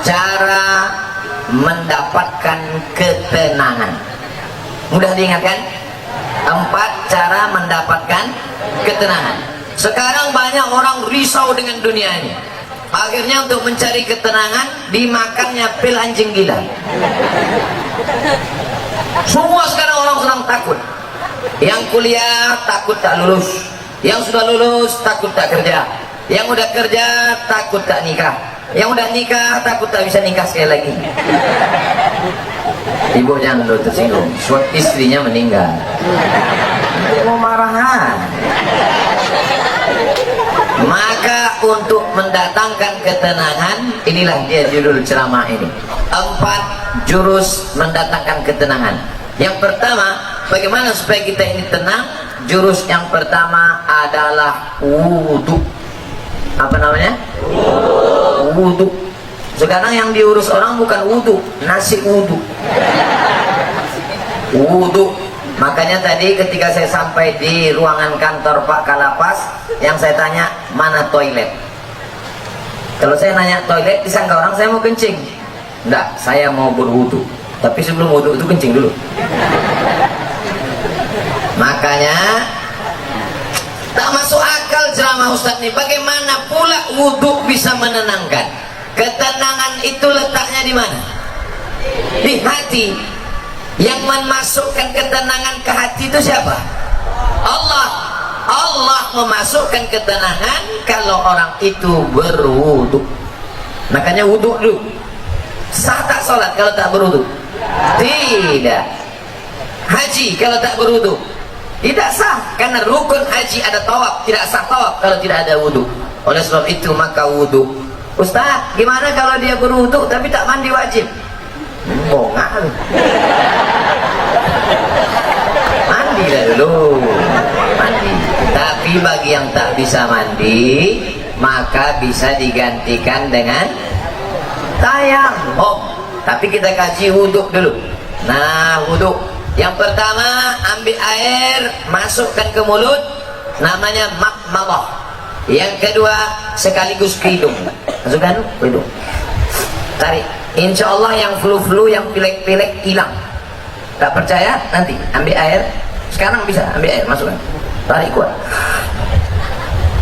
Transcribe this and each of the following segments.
cara mendapatkan ketenangan. Mudah diingatkan? 4 cara mendapatkan ketenangan. Sekarang banyak orang risau dengan dunia ini. Akhirnya untuk mencari ketenangan dimakannya pil anjing gila. Semua sekarang orang sedang takut. Yang kuliah takut tak lulus, yang sudah lulus takut tak kerja, yang udah kerja takut tak nikah, yang udah nikah takut tak bisa nikah sekali lagi. Ibu jangan dulu tersinggung, istrinya meninggal. Dia mau marahan. Maka untuk mendatangkan ketenangan, inilah dia judul ceramah ini. 4 jurus mendatangkan ketenangan. Yang pertama, bagaimana supaya kita ini tenang? Jurus yang pertama adalah wudhu. Apa namanya? Wudhu. Sekarang yang diurus orang bukan wudhu, nasi wudhu. Wudhu. Makanya tadi ketika saya sampai di ruangan kantor Pak Kalapas, yang saya tanya, mana toilet? Kalau saya nanya toilet, disangka orang saya mau kencing. Enggak, saya mau berwudu. Tapi sebelum wudu itu kencing dulu. Makanya tak masuk akal ceramah Ustadz nih. Bagaimana pula wudu bisa menenangkan? Ketenangan itu letaknya di mana? Di hati. Yang memasukkan ketenangan ke hati itu siapa? Allah. Allah memasukkan ketenangan kalau orang itu berwudu. Makanya wudu dulu. Sah tak sholat kalau tak berwudu? Tidak. Haji kalau tak berwudu? Tidak sah, karena rukun haji ada tawaf, tidak sah tawaf kalau tidak ada wudu. Oleh sebab itu maka wudu. Ustaz, gimana kalau dia berwudu tapi tak mandi wajib? Bongan. Mandi lah dulu. Mandi. Tapi bagi yang tak bisa mandi, maka bisa digantikan dengan tayamum. Tapi kita kaji wudhu dulu. Nah, wudhu yang pertama, ambil air, masukkan ke mulut, namanya makmadah. Yang kedua, sekaligus ke hidung. Masukkan ke hidung, tarik. Insya Allah yang flu-flu, yang pilek-pilek hilang. Tak percaya? Nanti ambil air. Sekarang bisa ambil air, masukkan, tarik kuat.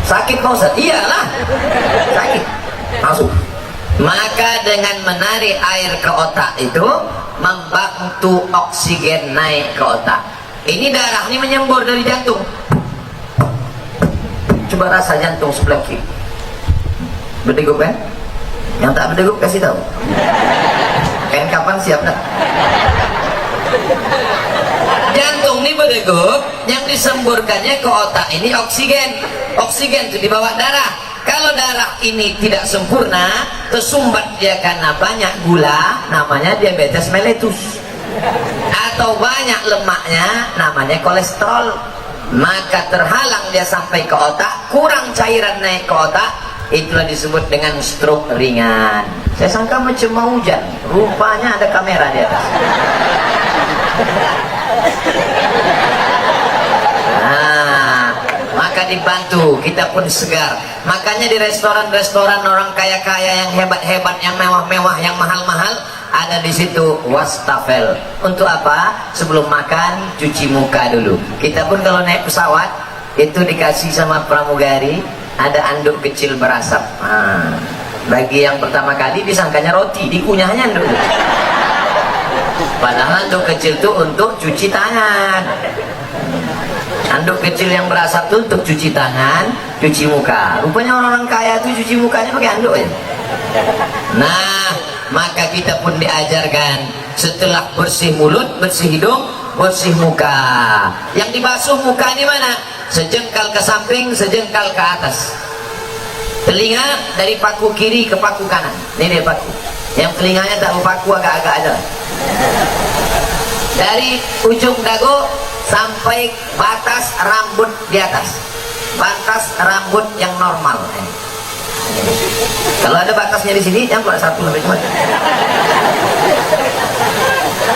Sakit Pak Ustaz? Iyalah, sakit. Masuk. Maka dengan menarik air ke otak itu membantu oksigen naik ke otak. Ini darah ini menyembur dari jantung. Coba rasa jantung sebelah kiri. Berdegup kan? Yang tak berdegup kasih tahu. Kan kapan siap nak? Jantung ini berdegup, yang disemburkannya ke otak ini oksigen. Oksigen itu dibawa darah. Kalau darah ini tidak sempurna, tersumbat dia karena banyak gula, namanya diabetes mellitus. Atau banyak lemaknya, namanya kolesterol. Maka terhalang dia sampai ke otak, kurang cairan naik ke otak, itulah disebut dengan stroke ringan. Saya sangka macam mau hujan, rupanya ada kamera di atas. Maka dibantu, kita pun segar. Makanya di restoran-restoran orang kaya-kaya yang hebat-hebat, yang mewah-mewah, yang mahal-mahal, ada di situ wastafel. Untuk apa? Sebelum makan cuci muka dulu. Kita pun kalau naik pesawat itu dikasih sama pramugari ada anduk kecil berasap. Bagi yang pertama kali disangkanya roti, dikunyahnya dulu. Padahal anduk kecil itu untuk cuci tangan. Anduk kecil yang berasap itu untuk cuci tangan, cuci muka. Rupanya orang-orang kaya itu cuci mukanya pakai anduk ya. Nah, maka kita pun diajarkan setelah bersih mulut, bersih hidung, bersih muka. Yang dibasuh muka di mana? Sejengkal ke samping, sejengkal ke atas. Telinga dari paku kiri ke paku kanan. Ini dia paku. Yang telinganya tak berpaku, agak-agak aja. Dari ujung dagu sampai batas rambut di atas, batas rambut yang normal. Kalau ada batasnya di sini, yang keluar 1 sampai cuma.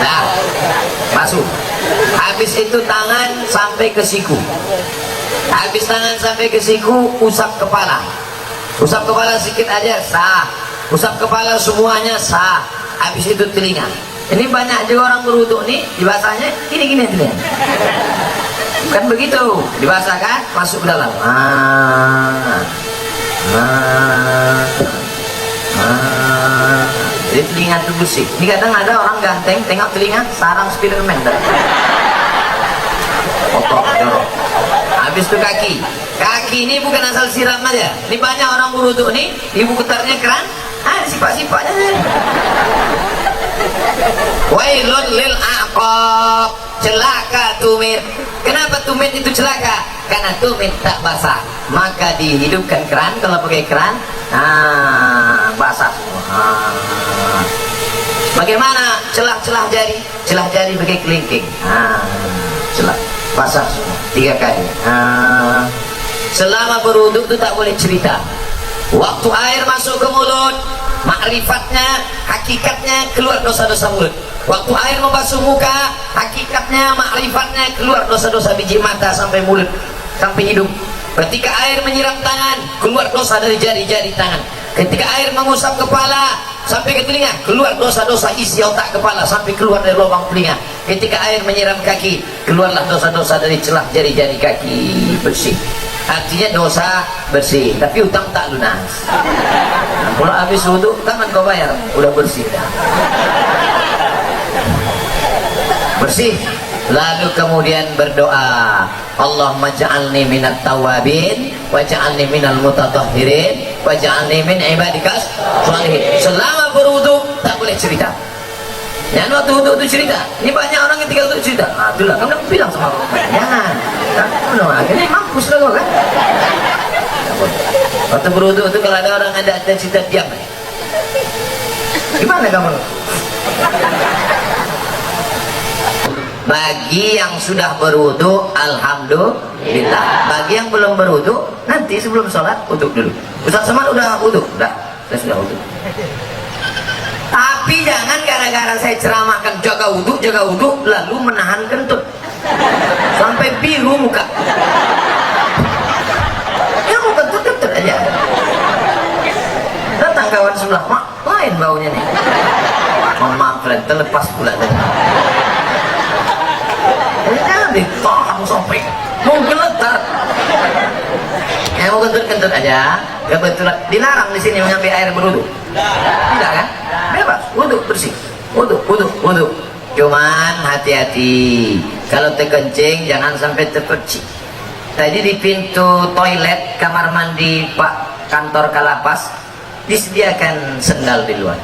Nah, masuk. Habis itu tangan sampai ke siku. Habis tangan sampai ke siku, usap kepala. Usap kepala sedikit aja, sah. usap kepala semuanya sah. Habis itu telinga. Ini banyak juga orang berwudu nih, dibasahnya gini-gini telinga. Kan begitu, dibasahkan masuk ke dalam. Jadi telinga itu bersih. Ini kadang ada orang ganteng tengok telinga sarang Spiderman. Kotor, jorok. Habis itu kaki. Kaki ini bukan asal siram aja. Ini banyak orang berwudu nih, ibu getarnya keran, ada sifat-sifatnya. Wailun lil aqab, celaka tumit. Kenapa tumit itu celaka? Karena tumit tak basah. Maka dihidupkan keran, kalau pakai keran, basah semua. Bagaimana celah-celah jari? Celah jari pakai kelingking. Celah, basah semua 3 kali. Selama berwudu itu tak boleh cerita. Waktu air masuk ke mulut, makrifatnya, hakikatnya keluar dosa-dosa mulut. Waktu air membasuh muka, hakikatnya, makrifatnya keluar dosa-dosa biji mata sampai mulut, sampai hidung. Ketika air menyiram tangan, keluar dosa dari jari-jari tangan. Ketika air mengusap kepala sampai ke telinga, keluar dosa-dosa isi otak kepala sampai keluar dari lubang telinga. Ketika air menyiram kaki, keluarlah dosa-dosa dari celah jari-jari kaki, bersih. Artinya dosa bersih, tapi utang tak lunas. Kalau habis wudu, kapan kau bayar? Udah bersih dah. Bersih. Lalu kemudian berdoa, Allahumma ja'alni minat tawabin wa ja'alni minal mutatahhirin wa ja'alni min ibadikas sholihin. Selama berwudu tak boleh cerita. Jangan waktu wudu itu cerita. Ini banyak orang ketika wudu cerita. Itulah kamu bilang sama aku. Jangan. Kamu akhirnya mampus lah kan. Waktu berwudu itu kalau ada orang ada cerita diam. Gimana kamu? Bagi yang sudah berwudu, alhamdulillah. Bagi yang belum berwudu, nanti sebelum sholat wudu dulu. Ustaz Samad udah wudu? Udah, saya sudah wudu. Tapi jangan gara-gara saya ceramahkan jaga wudu, lalu menahan kentut sampai biru muka. Ya mau kentut aja. Datang kawan sebelah, mak, lain baunya nih. Mohon maaf, friend, terlepas pula tadi. Ditahan sampai mau geletar. Mau kentut aja. Kebetulan dilarang di sini mengambil air berwudu. Tidak kan? Bebas, wudu bersih. Wudu. Cuman hati-hati. Kalau terkencing jangan sampai terpercik. Tadi di pintu toilet kamar mandi Pak kantor Kalapas disediakan sendal di luar.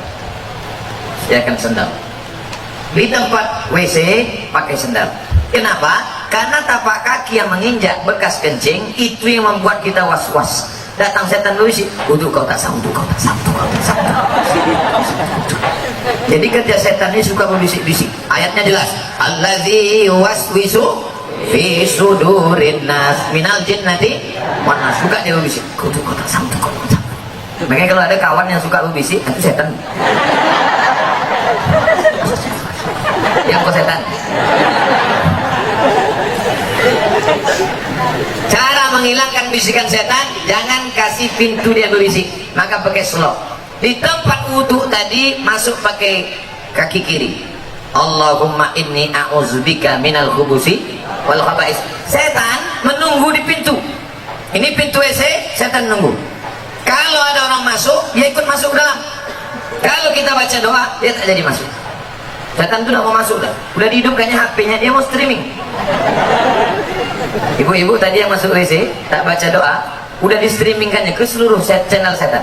Sediakan sendal. Di tempat WC pakai sendal. Kenapa? Karena tapak kaki yang menginjak bekas kencing itu yang membuat kita was-was. Datang setan berisi, wudu kau tak sah, wudu kau tak sah. Jadi kerja setan ini suka berbisik-bisik. Ayatnya jelas. Allazi waswisu fi sudurin nas minal jinnati wan nas. Suka dia berbisik. Wudu kau tak sah, wudu kau tak sah. Makanya kalau ada kawan yang suka berbisik, itu setan. Yang kau setan. Cara menghilangkan bisikan setan, jangan kasih pintu dia berbisik, maka pakai slop. Di tempat wudhu tadi masuk pakai kaki kiri. Allahumma inni a'udzubika minal khubusi wal khaba'is. Setan menunggu di pintu. Ini pintu WC, setan nunggu. Kalau ada orang masuk, dia ikut masuk dalam. Kalau kita baca doa, dia tak jadi masuk. Setan itu tidak mau masuk dah. Udah dihidupkannya HP-nya, dia mau streaming. Ibu-ibu tadi yang masuk WC tak baca doa, udah di streamingkannya ke seluruh channel setan.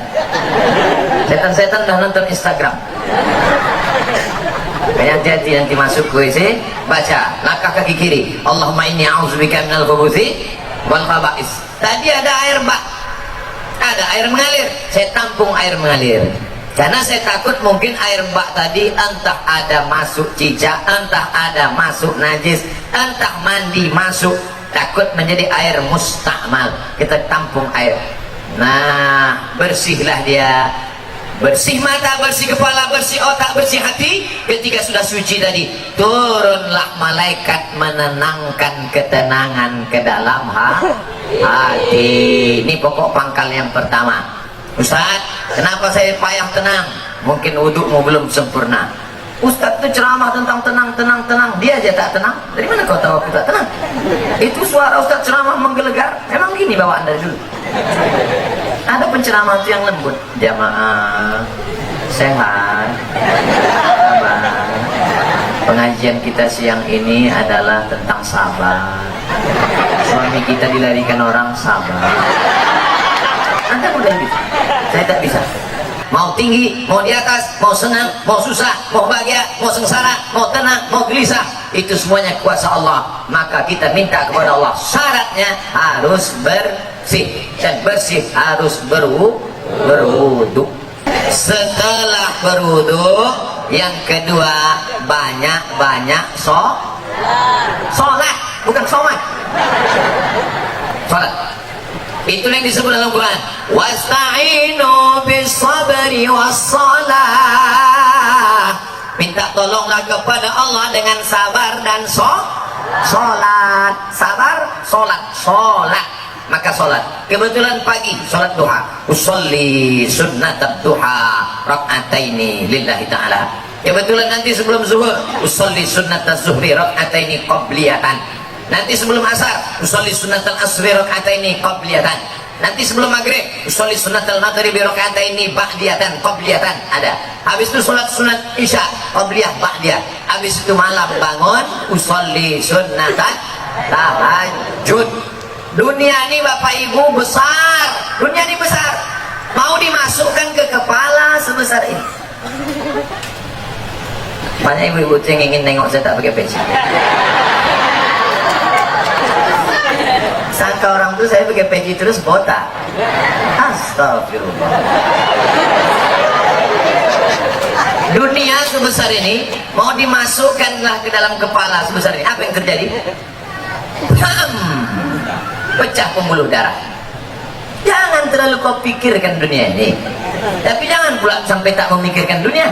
Setan-setan dah nonton Instagram. Hati-hati nanti masuk ke WC, baca langkah kaki kiri. Allahumma inni a'udzubika minal khubuthi wal khaba'is. Tadi ada air bak, ada air mengalir. Saya tampung air mengalir. Karena saya takut mungkin air bak tadi entah ada masuk cicak, entah ada masuk najis, entah mandi masuk, takut menjadi air mustakmal. Kita tampung air. Nah, bersihlah dia. Bersih mata, bersih kepala, bersih otak, bersih hati. Ketika sudah suci tadi, turunlah malaikat menenangkan ketenangan ke dalam hati. Ini pokok pangkal yang pertama. Ustaz, Kenapa saya payah tenang? Mungkin wudukmu belum sempurna. Ustaz itu ceramah tentang tenang, dia aja tak tenang. Dari mana kau tahu aku tak tenang? Itu suara Ustaz ceramah menggelegar. Memang gini bawaan dari dulu. Ada penceramah itu yang lembut. Jamaah sehat, sabar. Pengajian kita siang ini adalah tentang sabar. Suami kita dilarikan orang, sabar. Anda mudah gitu. Saya tak bisa. Mau tinggi, mau di atas, mau senang, mau susah, mau bahagia, mau sengsara, mau tenang, mau gelisah, itu semuanya kuasa Allah. Maka kita minta kepada Allah, syaratnya harus bersih, dan bersih harus berwudu. Setelah berwudu, yang kedua banyak-banyak sholat, bukan sholat. Sholat itu yang disebut dalam Quran, wasta'inu bis sabri was salah. Minta tolonglah kepada Allah dengan sabar dan sholat. Sabar, sholat. Maka sholat. Kebetulan pagi sholat duha. Usolli sunnatat duha rak'ataini lillahi ta'ala. Kebetulan nanti sebelum zuhur usolli sunnatat zuhri rak'ataini qabliyatan. Nanti sebelum asar usolli sunnatal asri rak'ataini qabliyatan. Nanti sebelum maghrib usolli sunnatal maghribi rak'ataini ba'diyatan qabliyatan. Ada. Habis itu sholat sunat isya qabliyah ba'diyah. Habis itu malam bangun usolli sunnatan tahajud. Dunia ini Bapak Ibu besar. Dunia ini besar. Mau dimasukkan ke kepala sebesar ini. Banyak ibu-ibu yang ingin nengok saya tak pakai peci. Sangka orang tuh saya pakai peci terus botak. Astagfirullah. Dunia sebesar ini mau dimasukkanlah ke dalam kepala sebesar ini. Apa yang terjadi? Pecah pembuluh darah. Jangan terlalu kau pikirkan dunia ini, tapi jangan pula sampai tak memikirkan dunia.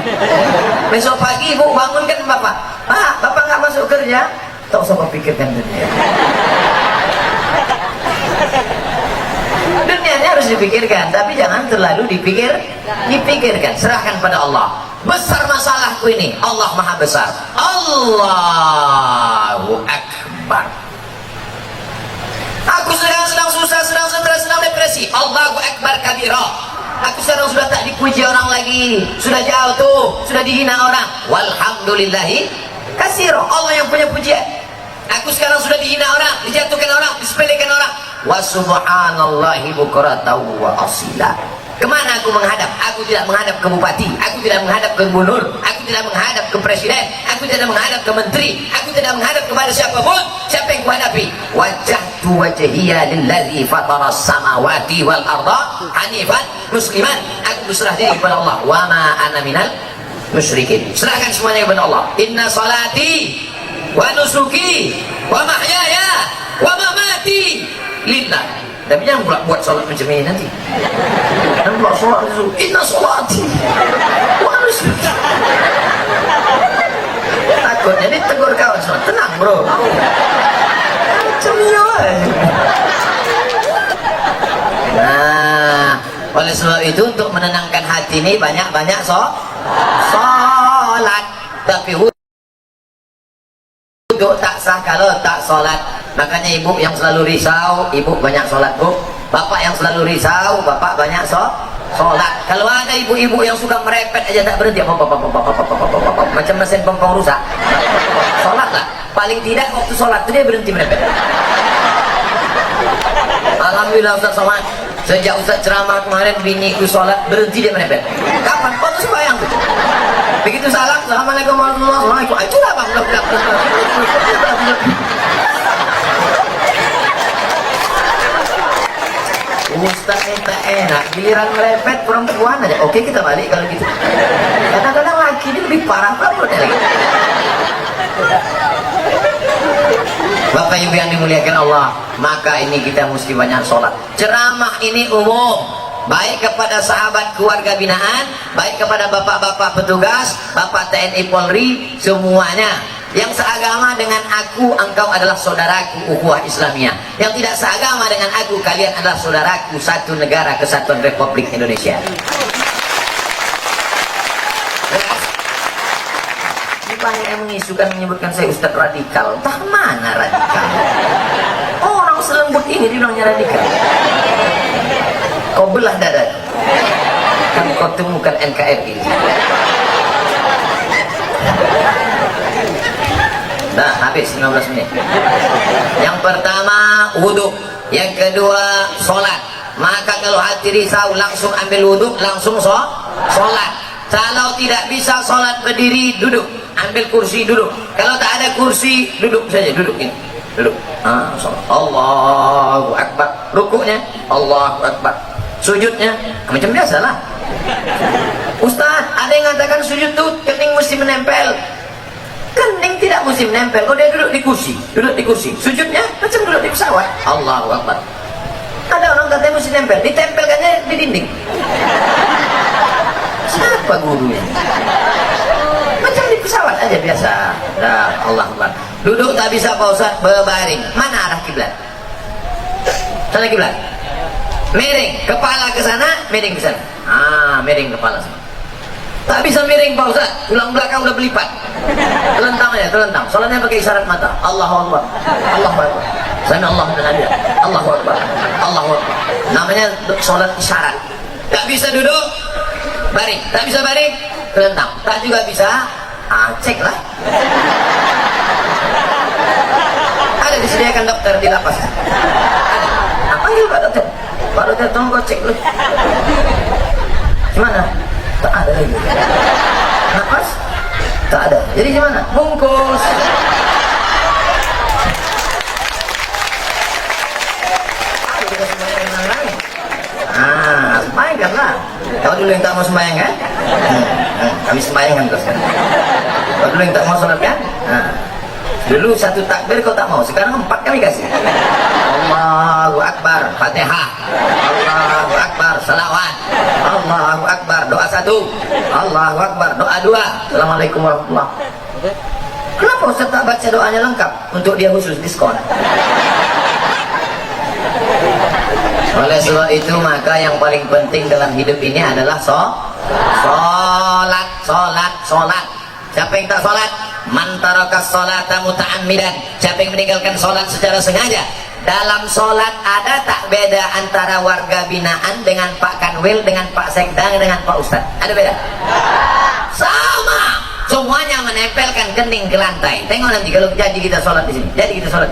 Besok pagi ibu bangunkan bapak, Pak, bapak nggak masuk kerja, tak usah kau pikirkan dunia. Dunia ini harus dipikirkan, tapi jangan terlalu dipikirkan. Serahkan pada Allah. Besar masalahku ini, Allah Maha Besar. Allahu Akbar. Aku sedang susah, sedang stres, sedang depresi. Allahu Akbar kabira. Aku sekarang sudah tak dipuji orang lagi, sudah jauh tuh, sudah dihina orang. Walhamdulillahi kasiro. Allah yang punya pujian. Aku sekarang sudah dihina orang, dijatuhkan orang, disepelekan orang. Wa subhanallahi bukratan wa asila. Kemana aku menghadap? Aku tidak menghadap ke bupati, aku tidak menghadap ke gubernur, aku tidak menghadap ke presiden, aku tidak menghadap ke menteri, aku tidak menghadap kepada siapapun. Siapa yang kuhadapi? Wajjahtu wajhiya lillazi fataras samawati wal arda hanifan musliman. Aku berserah diri kepada Allah. Wa ma ana minal musyrikin. Serahkan semuanya kepada Allah. Inna salati wa nusuki wa mahyaya wa mamati lillah. Tapi jangan pula buat sholat macam ini nanti. Dan pula sholat itu inna sholati wa nusuki. Takutnya ditegur kawan sholat. Tenang bro, macam ini. Nah, oleh sebab itu untuk menenangkan hati ini banyak-banyak sholat. Tapi wudhu tak sah kalau tak sholat. Makanya ibu yang selalu risau, ibu banyak sholat bu. Bapak yang selalu risau, bapak banyak sholat. Kalau ada ibu-ibu yang suka merepet aja tak berhenti, macam mesin pompong rusak, sholat lah. Paling tidak waktu sholat itu dia berhenti merepet. Alhamdulillah Ustaz Somad, sejak Ustaz ceramah kemarin biniku sholat berhenti dia merepet. Kapan? Waktu sembahyang tuh. Begitu salam, assalamualaikum warahmatullahi wabarakatuh. Itulah bang. Ustaz minta enak, giliran merepet perempuan aja. Oke kita balik kalau gitu. Kadang-kadang laki ini lebih parah banget lagi. Bapak Ibu yang dimuliakan Allah, maka ini kita mesti banyak sholat. Ceramah ini umum, baik kepada sahabat keluarga binaan, baik kepada bapak-bapak petugas, bapak TNI Polri, semuanya. Yang seagama dengan aku, engkau adalah saudaraku, ukhuwah Islamiyah. Yang tidak seagama dengan aku, kalian adalah saudaraku, satu negara kesatuan Republik Indonesia. banyak yang mengisukan menyebutkan saya Ustadz radikal. Entah mana radikal. Orang selembut ini dibilangnya radikal. Kau belah dada. Kan kau temukan NKRI. Dah habis 15 menit. Yang pertama wudhu, yang kedua sholat. Maka kalau hati risau langsung ambil wudhu, langsung sholat. Kalau tidak bisa sholat berdiri, duduk, ambil kursi, duduk. Kalau tak ada kursi, duduk saja, duduk ini, duduk. Sholat. Allahu Akbar. Rukuknya Allahu Akbar. Sujudnya macam biasa lah. Ustaz, ada yang mengatakan sujud tuh kening mesti menempel. Kening tidak mesti menempel. Kalau dia duduk di kursi, duduk di kursi. Sujudnya macam duduk di pesawat. Allahu Akbar. Ada orang katanya mesti nempel, ditempelkannya di dinding. Siapa gurunya? Macam di pesawat aja biasa. Dah, Allah Akbar. Duduk tak bisa Pak Ustaz, berbaring. Mana arah kiblat? Sana kiblat. Miring, kepala ke sana, miring ke sana. Miring kepala sana. Tak bisa miring Pak Ustaz, tulang belakang udah berlipat. Telentang aja, telentang. Soalnya pakai isyarat mata. Allahu Akbar. Allahu Akbar. Sami Allah dan Nabi. Allahu Akbar. Allahu Akbar. Namanya sholat isyarat. Tak bisa duduk, baring. Tak bisa baring, telentang. Tak juga bisa, cek lah. Ada disediakan dokter di lapas. Ada. Panggil Pak Dokter. Pak Dokter tolong kau cek dulu. Gimana? Tak ada lagi. Napas? Tak ada. Jadi gimana? Bungkus. Sembahyang lah. Kau dulu yang tak mau sembahyang kan? Kami sembahyang kan terus kan? Kau dulu yang tak mau sholat kan? Dulu satu takbir kau tak mau, sekarang 4 kami kasih. Allahu Akbar, Fatihah. Allahu Akbar, salawat. Allahu Akbar, doa 1. Allahu Akbar, doa 2. Assalamualaikum warahmatullahi wabarakatuh. Kenapa Ustaz tak baca doanya lengkap? Untuk dia khusus diskon. Oleh sebab itu maka yang paling penting dalam hidup ini adalah sholat. Siapa yang tak sholat? Man tarakas sholata muta'ammidan. Siapa yang meninggalkan sholat secara sengaja? Dalam sholat ada tak beda antara warga binaan dengan Pak Kanwil, dengan Pak Sekda, dengan Pak Ustadz? Ada beda? Sama. Semuanya menempelkan kening ke lantai. Tengok nanti kalau jadi kita sholat di sini. Jadi kita sholat.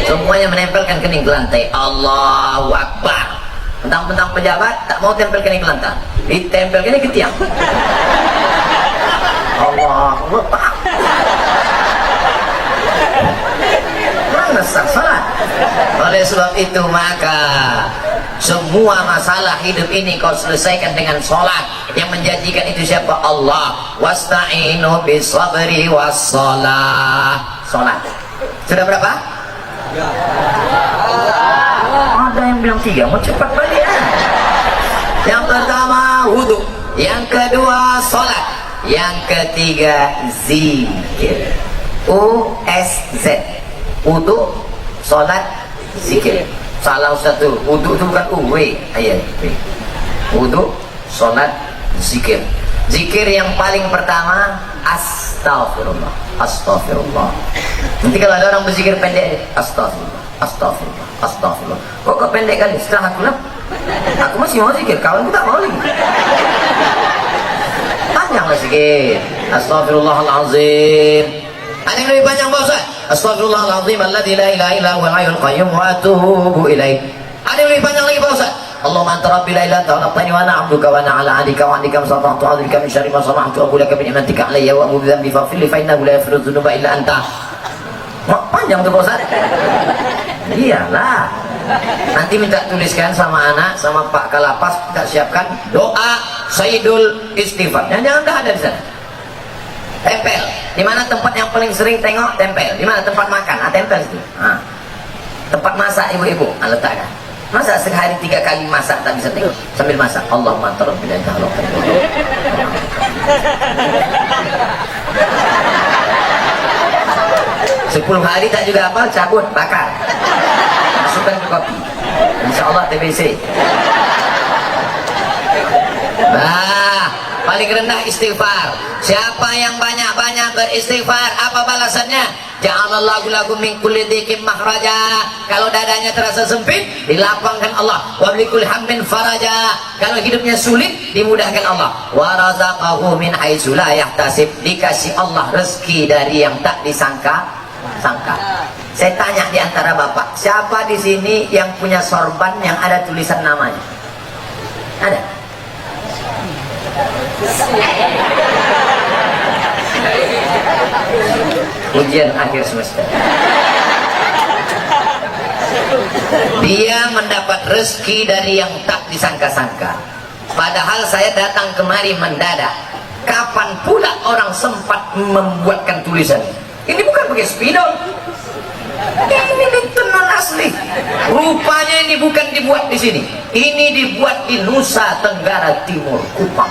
Semuanya menempelkan kening ke lantai. Allahu Akbar. Tentang pejabat tak mau tempel kening ke lantai, ditempel kening ke tiang. Allahu Akbar. Mana sah salat? Oleh sebab itu maka semua masalah hidup ini kau selesaikan dengan sholat. Yang menjanjikan itu siapa? Allah. Wasta'inu bisabri wassalah. Sholat. Sudah berapa? Ada yang bilang 3, mau cepat balik ya. Yang pertama wudhu, yang kedua sholat, yang ketiga zikir. USZ. Wudhu, sholat, zikir. Salah satu, wudhu itu bukan UW. Ayat. Wudhu, sholat, zikir. Zikir yang paling pertama astagfirullah. Astagfirullah. Nanti kalau ada orang berzikir pendek, astagfirullah, astagfirullah, astagfirullah. Kok pendek kali? Setelah aku lah, aku masih mau zikir, kawanku tak mau lagi. Panjanglah zikir. Astagfirullahalazim. Ada yang lebih panjang Pak Ustaz? Astagfirullahalazim alladzi la ilaha illa huwal hayyul qayyum wa atubu ilaih. Ada yang lebih panjang lagi Pak Ustaz? Allahumma anta rabbi la ilaha illa anta khalaqtani wa ana 'abduka wa ana 'ala 'ahdika wa 'ahdika masata'tu a'udzubika min syarri ma sana'tu wa laka bi ni'matika 'alayya wa a'udzu bika min faghfir li fa innahu la yaghfiru dzunuba illa anta. Panjang tuh Pak Ustaz. Iyalah. Nanti minta tuliskan sama anak, sama Pak Kalapas, kita siapkan doa Sayyidul Istighfar. Jangan dah ada di sana. Tempel. Di mana tempat yang paling sering tengok? Tempel. Di mana tempat makan? Tempel situ. Tempat masak ibu-ibu, letakkan. Masa sehari 3 kali masak tak bisa tengok sambil masak. Allahumma anta rabbi la ilaha illa anta. 10 hari tak juga apa, cabut, bakar, masukkan ke kopi. InsyaAllah TBC. Nah, paling rendah istighfar. Siapa yang banyak-banyak beristighfar, apa balasannya? Ja'alallahu lakum min kulli dhiqin makhraja. Kalau dadanya terasa sempit, dilapangkan Allah. Wa bikulli hammin faraja. Kalau hidupnya sulit, dimudahkan Allah. Wa razaqahu min haitsu la yahtasib. Dikasih Allah rezeki dari yang tak disangka-sangka. Saya tanya di antara bapak, siapa di sini yang punya sorban yang ada tulisan namanya? Ada? Ujian akhir semester. Dia mendapat rezeki dari yang tak disangka-sangka. Padahal saya datang kemari mendadak. Kapan pula orang sempat membuatkan tulisan? Ini bukan pakai spidol. Ini tenan asli. Rupanya ini bukan dibuat di sini. Ini dibuat di Nusa Tenggara Timur, Kupang.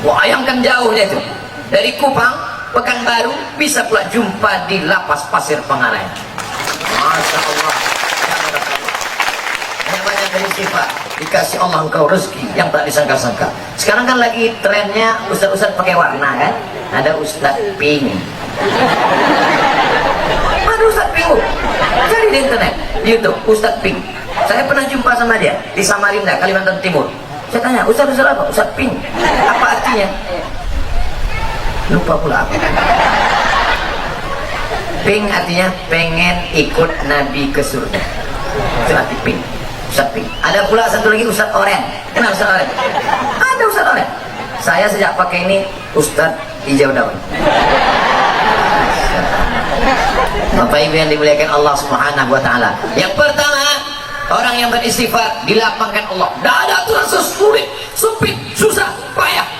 Bayangkan jauhnya itu. Dari Kupang, Pekanbaru, bisa pula jumpa di Lapas Pasir Pangarayan. Masya Allah. Banyak beristifat, dikasih Allah engkau rezeki yang tak disangka-sangka. Sekarang kan lagi trennya ustaz-ustaz pakai warna kan? Ada ustaz pink. Ada ustaz pink. Cari di internet, di YouTube, ustaz pink. Saya pernah jumpa sama dia di Samarinda, Kalimantan Timur. Saya tanya, ustaz apa? Ustaz pink. Apa artinya? Lupa pula apa. Pink artinya pengen ikut Nabi ke surga. Itu arti pink. Ustaz pink. Ada pula satu lagi Ustaz oren. Kenal Ustaz oren? Ada Ustaz oren. Saya sejak pakai ini Ustaz hijau daun. Bapak Ibu yang dimuliakan Allah Subhanahu wa taala. Yang pertama, orang yang beristighfar dilapangkan Allah. Dada terasa sulit, sempit, susah, payah.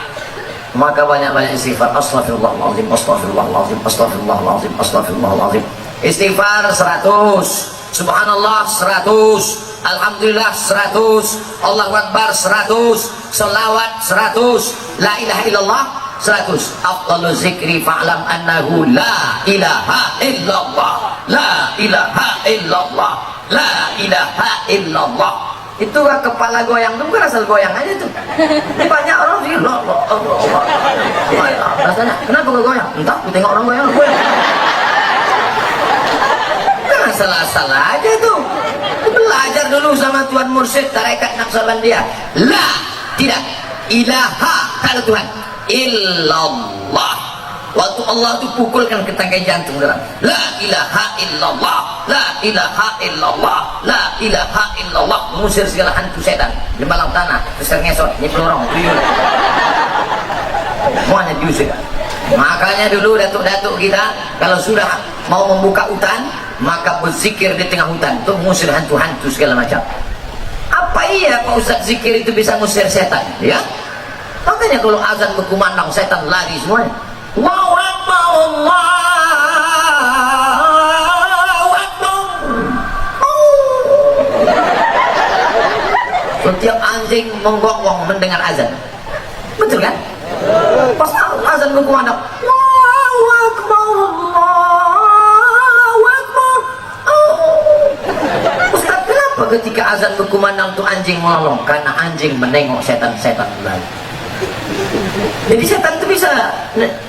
Maka banyak-banyak istighfar. Astaghfirullahaladzim, astaghfirullahaladzim, astaghfirullahaladzim, astaghfirullahaladzim. Istighfar 100, subhanallah 100, alhamdulillah 100, Allahu Akbar 100, selawat 100, la ilaha illallah 100. Afdalu zikri fa'lam annahu la ilaha illallah, la ilaha illallah, la ilaha illallah. Itu kepala goyang itu bukan asal goyang aja tuh. Banyak orang sih loh, rasanya kenapa gak goyang? Entah, aku tengok orang goyang. Kan asal-asal aja tuh. Belajar dulu sama Tuan Mursyid Tarekat Naqsabandiyah. La, tidak, ilaha, tak ada Tuhan, illallah. Waktu Allah itu pukulkan ke tangkai jantung dalam. La ilaha illallah, la ilaha illallah, la ilaha illallah. Mengusir segala hantu setan di malam tanah, besar ngesot, nyepelorong, tuyul. Semuanya diusir. Makanya dulu datuk-datuk kita kalau sudah mau membuka hutan, maka berzikir di tengah hutan untuk mengusir hantu-hantu segala macam. Apa iya Pak Ustaz zikir itu bisa mengusir setan? Ya. Makanya kalau azan berkumandang setan lari semuanya. Allahu Akbar, Allahu Akbar. Setiap anjing menggonggong mendengar azan. Betul kan? Pas azan berkumandang, Allahu Akbar, Allahu Akbar. Ustaz, kenapa ketika azan berkumandang itu anjing melolong? Karena anjing menengok setan-setan lain. Jadi setan itu bisa,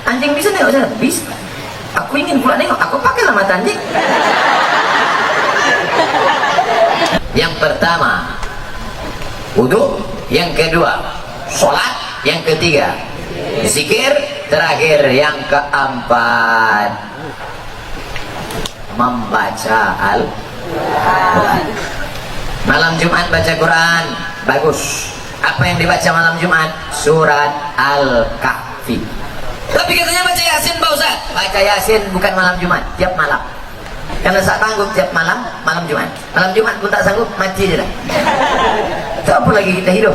anjing bisa nengok setan? Bisa. Aku ingin pula nengok, aku pakailah mata anjing. Yang pertama wudu, yang kedua sholat, yang ketiga zikir, terakhir yang keempat membaca Al-Quran. Malam Jumat baca Quran, bagus. Apa yang dibaca malam Jumat? Surat Al-Kahfi. Tapi katanya baca Yasin Pak Ustaz. Baca Yasin bukan malam Jumat, tiap malam. Karena saya tanggup tiap malam, malam Jumat. Malam Jumat pun tak sanggup, mati dia dah. Itu apa lagi kita hidup?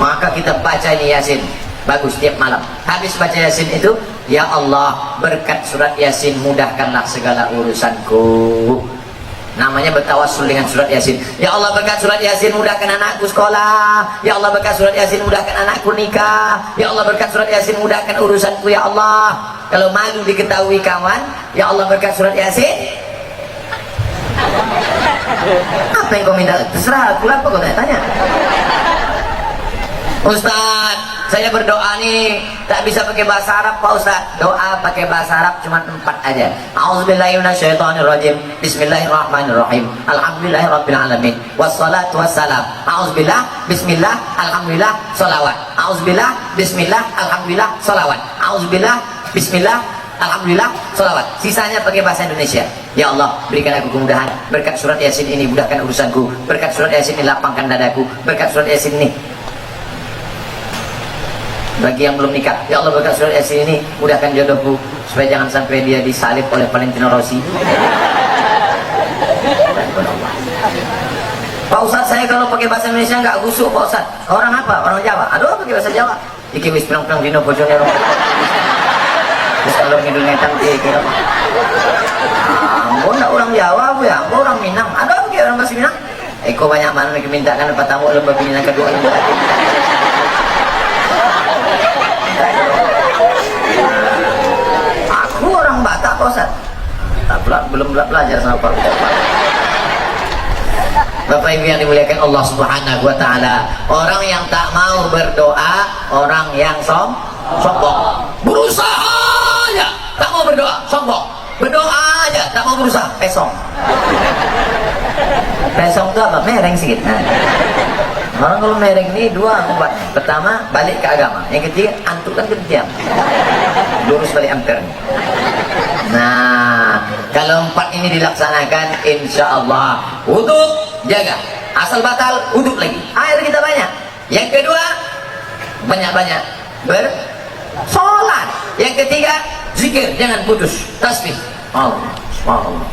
Maka kita baca ini Yasin, bagus tiap malam. Habis baca Yasin itu, ya Allah berkat surat Yasin mudahkanlah segala urusanku. Namanya bertawassul dengan surat Yasin. Ya Allah berkat surat Yasin mudahkan anakku sekolah. Ya Allah berkat surat Yasin mudahkan anakku nikah. Ya Allah berkat surat Yasin mudahkan urusanku ya Allah. Kalau malu diketahui kawan, ya Allah berkat surat Yasin. Apa yang kau minta? Terserah, aku apa kau tanya? Ustaz, saya berdoa nih tak bisa pakai bahasa Arab Pak Ustaz. Doa pakai bahasa Arab cuma 4 aja. A'udzubillahi minasyaitonirrajim. Bismillahirrahmanirrahim. Alhamdulillahirabbil wassalatu wassalam. A'udzubillah, bismillah, alhamdulillah, sholawat. A'udzubillah, bismillah, alhamdulillah, sholawat. A'udzubillah, bismillah, alhamdulillah, sholawat. Sisanya pakai bahasa Indonesia. Ya Allah, berikan aku kemudahan. Berkat surat Yasin ini mudahkan urusanku. Berkat surat Yasin ini lapangkan dadaku. Berkat surat Yasin ini bagi yang belum nikah, ya Allah berkat surat Yasin ini mudahkan jodohku supaya jangan sampai dia disalib oleh Valentino Rossi. Pak Ustaz, saya kalau pakai bahasa Indonesia nggak gusuk Pak Ustaz. Orang apa? Orang Jawa. Aduh, pakai bahasa Jawa. Iki wis pirang-pirang dino bojone ro. Terus kalau ngidul ngetan kira. Ampun, orang Jawa Bu ya, orang Minang. Aduh, pakai orang bahasa Minang. Eko banyak mana yang mintakan apa tamu lembah Minang kedua ini. Aku orang Batak Pak Ustaz. Belum belajar sama Pak Ustaz. Bapak Ibu yang dimuliakan Allah Subhanahu wa taala, orang yang tak mau berdoa, orang yang sombong. Berusaha aja tak mau berdoa, sombong. Berdoa aja tak mau berusaha, pesong. Pesong itu apa? Mereng sedikit. Nah, orang kalau mereng ini 2 obat. Pertama, balik ke agama. Yang ketiga, antuk kan ketiam. Lurus balik ampere. Nah, kalau 4 ini dilaksanakan, insya Allah wudhu jaga. Asal batal, wudhu lagi. Air kita banyak. Yang kedua, banyak-banyak bersolat. Yang ketiga, zikir, jangan putus. Tasbih. Allah, Allah.